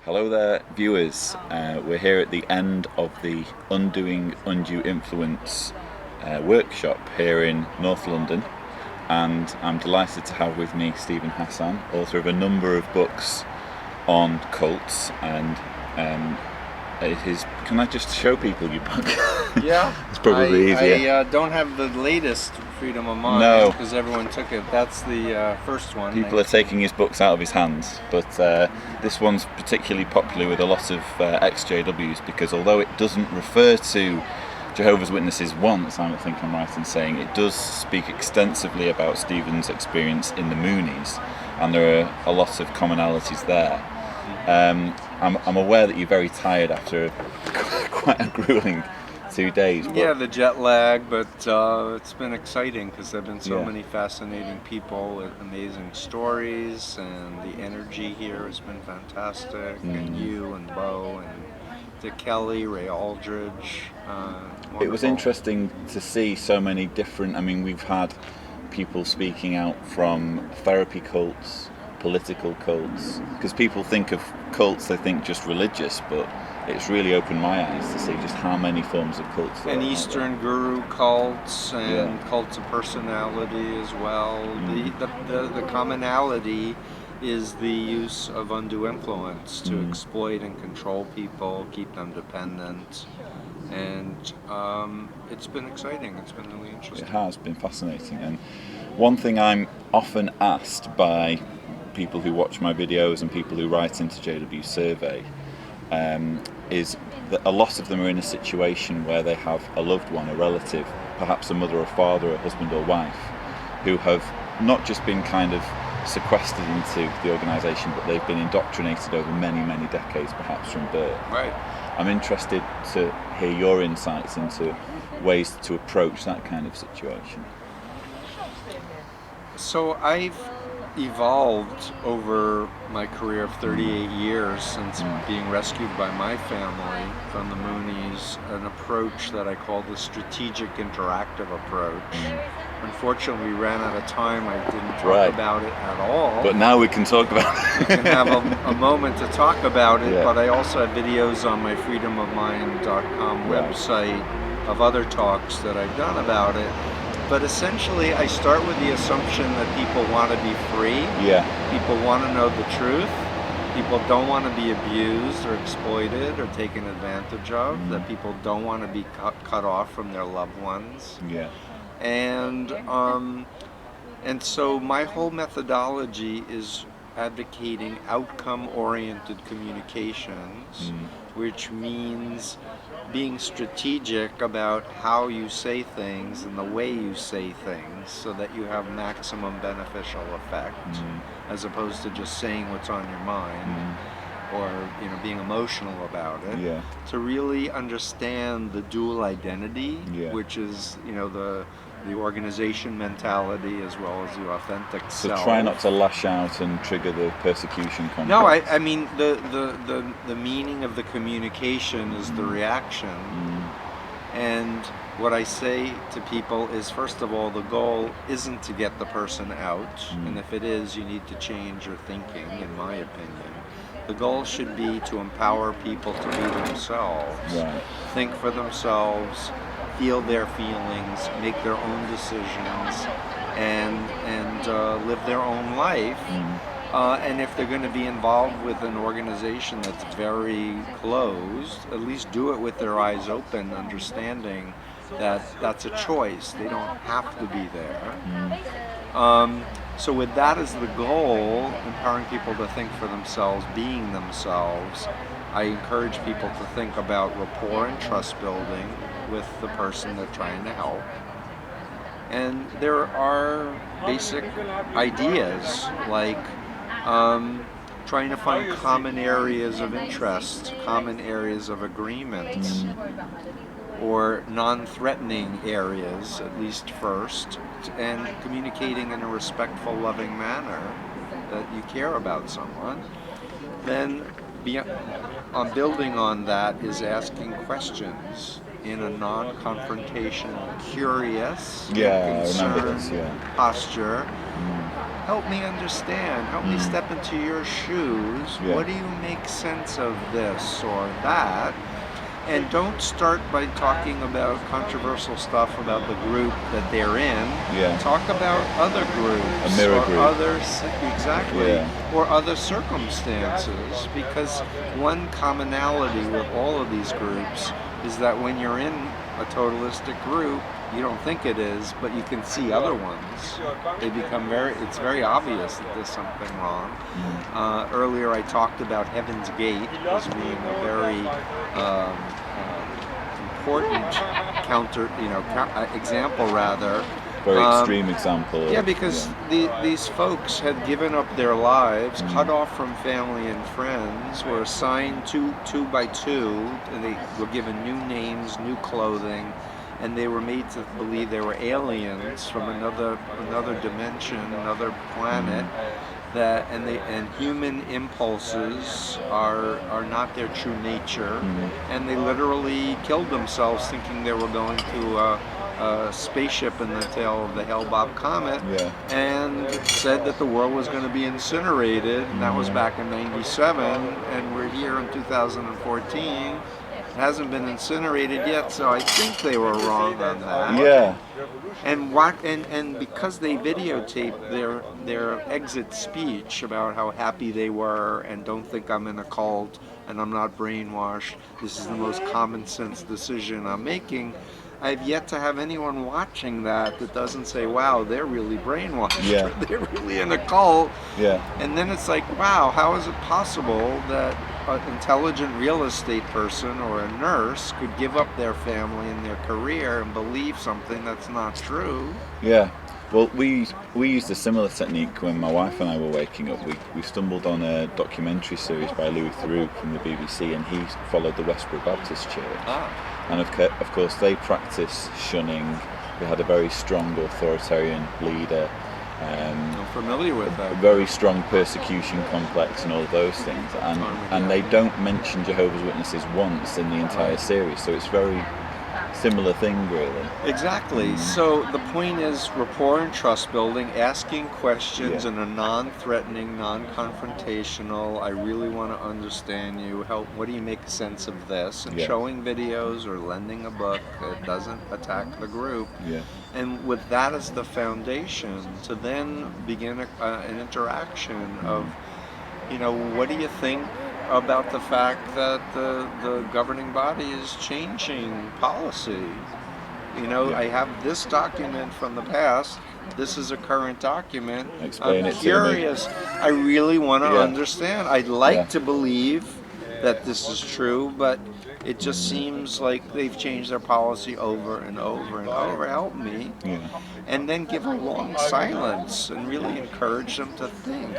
Hello there, viewers. We're here at the end of the Undoing Undue Influence workshop here in North London, and I'm delighted to have with me Steven Hassan, author of a number of books on cults. And can I just show people your book? Yeah, it's probably easier. I don't have the latest Freedom of Mind, no, because everyone took it. That's the first one. People are taking his books out of his hands, but this one's particularly popular with a lot of ex-JWs, because although it doesn't refer to Jehovah's Witnesses once, I think I'm right in saying, it does speak extensively about Stephen's experience in the Moonies, and there are a lot of commonalities there. I'm aware that you're very tired after quite a grueling 2 days. Yeah, the jet lag, but it's been exciting because there have been so many fascinating people with amazing stories, and the energy here has been fantastic. And you and Bo and Dick Kelly, Ray Aldridge. It was interesting to see so many different. I mean, we've had people speaking out from therapy cults, political cults, because people think of cults, they think just religious, but it's really opened my eyes to see just how many forms of cults there are. And Eastern guru cults and cults of personality as well. The commonality is the use of undue influence to exploit and control people, keep them dependent. And it's been exciting. It's been really interesting. It has been fascinating. And one thing I'm often asked by people who watch my videos and people who write into JWsurvey is that a lot of them are in a situation where they have a loved one, a relative, perhaps a mother or father, a husband or wife, who have not just been kind of sequestered into the organisation, but they've been indoctrinated over many, many decades, perhaps from birth. Right. I'm interested to hear your insights into ways to approach that kind of situation. So I've evolved over my career of 38 years since being rescued by my family from the Moonies, an approach that I call the strategic interactive approach. Unfortunately, we ran out of time. I didn't talk about it at all. But now we can talk about it. We can have a moment to talk about it, but I also have videos on my freedomofmind.com website of other talks that I've done about it. But essentially, I start with the assumption that people want to be free. Yeah. People want to know the truth. People don't want to be abused or exploited or taken advantage of. That people don't want to be cut off from their loved ones. Yeah. And so my whole methodology is advocating outcome-oriented communications, which means being strategic about how you say things and the way you say things so that you have maximum beneficial effect, as opposed to just saying what's on your mind or being emotional about it. To really understand the dual identity, which is the organization mentality as well as the authentic self. So try not to lash out and trigger the persecution complex. No, I mean the meaning of the communication is the reaction. And what I say to people is, first of all, the goal isn't to get the person out, and if it is, you need to change your thinking, in my opinion. The goal should be to empower people to be themselves, think for themselves, feel their feelings, make their own decisions, and live their own life. And if they're going to be involved with an organization that's very closed, at least do it with their eyes open, understanding that that's a choice. They don't have to be there. So with that as the goal, empowering people to think for themselves, being themselves, I encourage people to think about rapport and trust building with the person they're trying to help. And there are basic ideas like trying to find common areas of interest, common areas of agreement, or non-threatening areas, at least first, and communicating in a respectful, loving manner that you care about someone. Then building on that is asking questions in a non-confrontation, curious, Yeah, I remember concerned this. Yeah. posture. Help me understand. Help me step into your shoes. Yeah. What do you make sense of this or that? And don't start by talking about controversial stuff about the group that they're in. Yeah. Talk about other groups. A mirror or group. Others, exactly. Yeah. Or other circumstances. Because one commonality with all of these groups is that when you're in a totalistic group, you don't think it is, but you can see other ones. They become it's very obvious that there's something wrong. Earlier I talked about Heaven's Gate as being a very important example rather. Very extreme example. Yeah, because these folks had given up their lives, cut off from family and friends, were assigned two by two, and they were given new names, new clothing, and they were made to believe they were aliens from another dimension, another planet. And human impulses are not their true nature, and they literally killed themselves thinking they were going to a spaceship in the tail of the Hale-Bopp comet, and said that the world was going to be incinerated, and that was back in '97, and we're here in 2014. It hasn't been incinerated yet, so I think they were wrong on that. Yeah. And because they videotaped their exit speech about how happy they were and don't think I'm in a cult and I'm not brainwashed, this is the most common sense decision I'm making, I've yet to have anyone watching that doesn't say, wow, they're really brainwashed. Yeah. They're really in a cult. Yeah. And then it's like, wow, how is it possible that an intelligent real estate person or a nurse could give up their family and their career and believe something that's not true? Yeah. Well, we used a similar technique when my wife and I were waking up. We stumbled on a documentary series by Louis Theroux from the BBC, and he followed the Westboro Baptist Church. And of course they practice shunning. They had a very strong authoritarian leader. I'm familiar with that. A very strong persecution complex and all of those things. And they don't mention Jehovah's Witnesses once in the entire series, so it's very similar thing, really. Exactly. So the point is rapport and trust building, asking questions in a non-threatening, non-confrontational, I really want to understand you, what do you make sense of this? And showing videos or lending a book that doesn't attack the group. And with that as the foundation, to then begin an interaction of, what do you think about the fact that the governing body is changing policy? I have this document from the past. This is a current document. Explain I'm it curious. to me. I really want to understand. I'd like to believe that this is true, but it just seems like they've changed their policy over and over and over. Help me. And then give a long silence and really encourage them to think.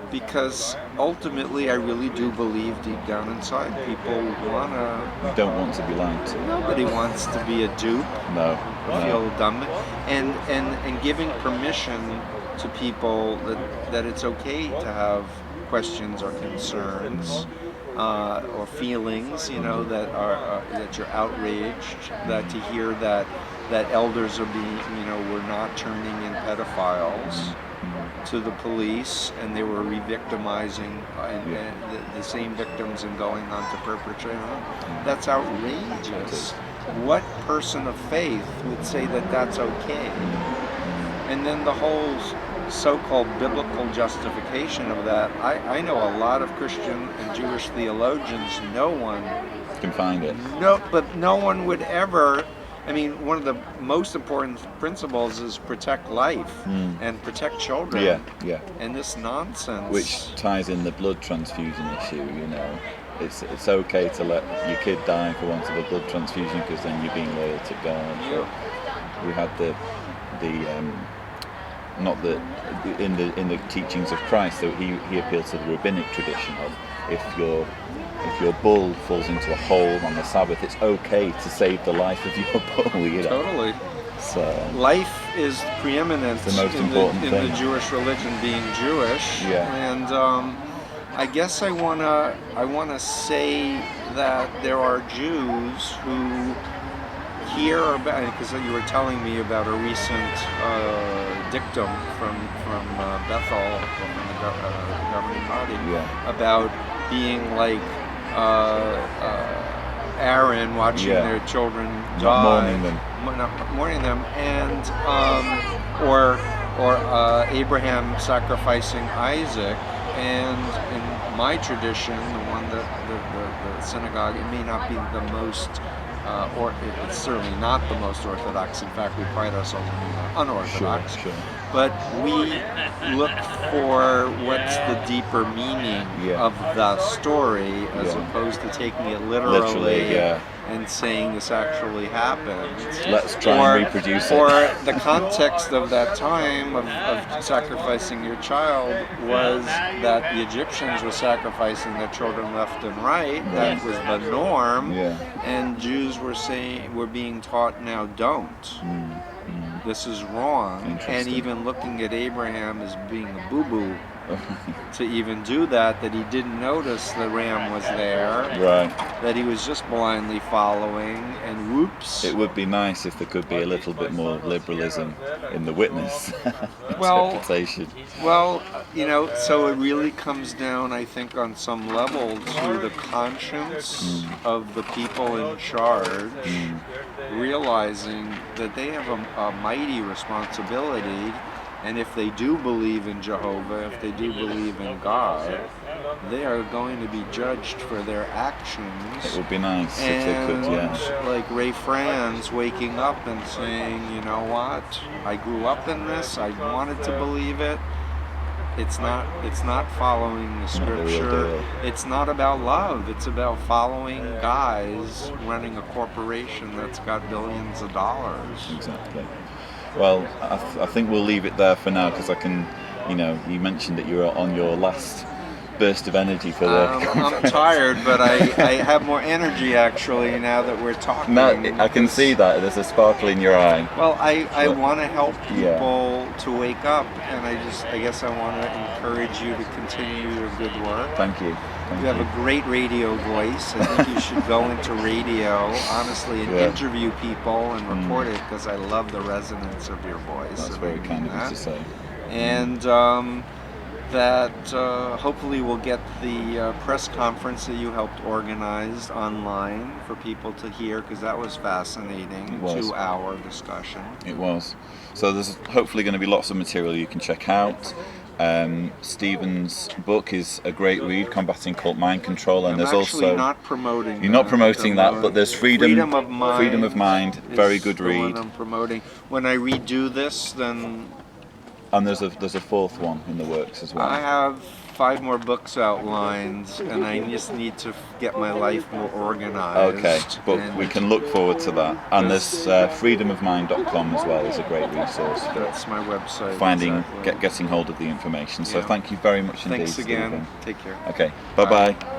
Because ultimately, I really do believe deep down inside, people don't want to be lied to. Nobody wants to be a dupe. No. Feel dumb. And giving permission to people that it's okay to have questions or concerns or feelings, that you're outraged, that to hear that elders are being, we're not turning in pedophiles to the police, and they were re-victimizing and the same victims and going on to perpetrate them. That's outrageous. What person of faith would say that that's okay? And then the whole so-called biblical justification of that, I know a lot of Christian and Jewish theologians, no one can find it. No, but no one would ever. I mean, one of the most important principles is protect life and protect children. And this nonsense, which ties in the blood transfusion issue. It's okay to let your kid die for want of a blood transfusion because then you're being loyal to God. We had in the teachings of Christ, so he appealed to the rabbinic tradition of if your bull falls into a hole on the Sabbath, it's okay to save the life of your bull. Totally. So life is preeminent the most important in thing. The Jewish religion, being Jewish. I guess I wanna say that there are Jews who hear about, because you were telling me about a recent dictum from Bethel, from the governing body, Yeah. about being like Aaron watching Yeah. their children Not die, mourning them. not mourning them, and or Abraham sacrificing Isaac. And in my tradition, the one that the synagogue, it may not be the most, or it's certainly not the most orthodox. In fact, we pride ourselves on being unorthodox. Sure. But we look for what's the deeper meaning Yeah. of the story, as Yeah. opposed to taking it literally Yeah. and saying this actually happened. Let's try and reproduce it. Or the context of that time of sacrificing your child was that the Egyptians were sacrificing their children left and right. That was the norm. Yeah. And Jews were being taught, now don't. This is wrong. And Interesting. even looking at Abraham as being a boo-boo to even do that he didn't notice the ram was there, Right. that he was just blindly following, and whoops. It would be nice if there could be a little bit more liberalism in the witness Well, interpretation. Well, so it really comes down, I think, on some level to the conscience of the people in charge, realizing that they have a mighty responsibility. And if they do believe in Jehovah, if they do believe in God, they are going to be judged for their actions. It would be nice if they could, yeah. Like Ray Franz waking up and saying, you know what, I grew up in this, I wanted to believe it. It's not following the scripture. It's not about love. It's about following guys running a corporation that's got billions of dollars. Exactly. Well, I think we'll leave it there for now, because I can, you mentioned that you were on your last burst of energy for the I'm tired, but I have more energy actually now that we're talking. No, I can see that. There's a sparkle in your eye. Well, I want to help people to wake up, and I guess I want to encourage you to continue your good work. Thank you. You have a great radio voice. I think you should go into radio, honestly, and interview people and report it, because I love the resonance of your voice. That's very kind of you to say. And that hopefully we'll get the press conference that you helped organize online for people to hear, because that was fascinating. It was. 2-hour discussion. It was. So there's hopefully going to be lots of material you can check out. Steven's book is a great read, Combating Cult Mind Control, and I'm there's actually also not promoting. You're not promoting that, but there's Freedom of Mind, very good read. What I'm promoting. When I redo this, then. And there's a fourth one in the works as well. I have 5 more books outlined, and I just need to get my life more organized. Okay, but we can look forward to that. And there's freedomofmind.com as well is a great resource for that's my website. finding, getting hold of the information. So thank you very much indeed. Thanks again. Steven. Take care. Okay, bye-bye.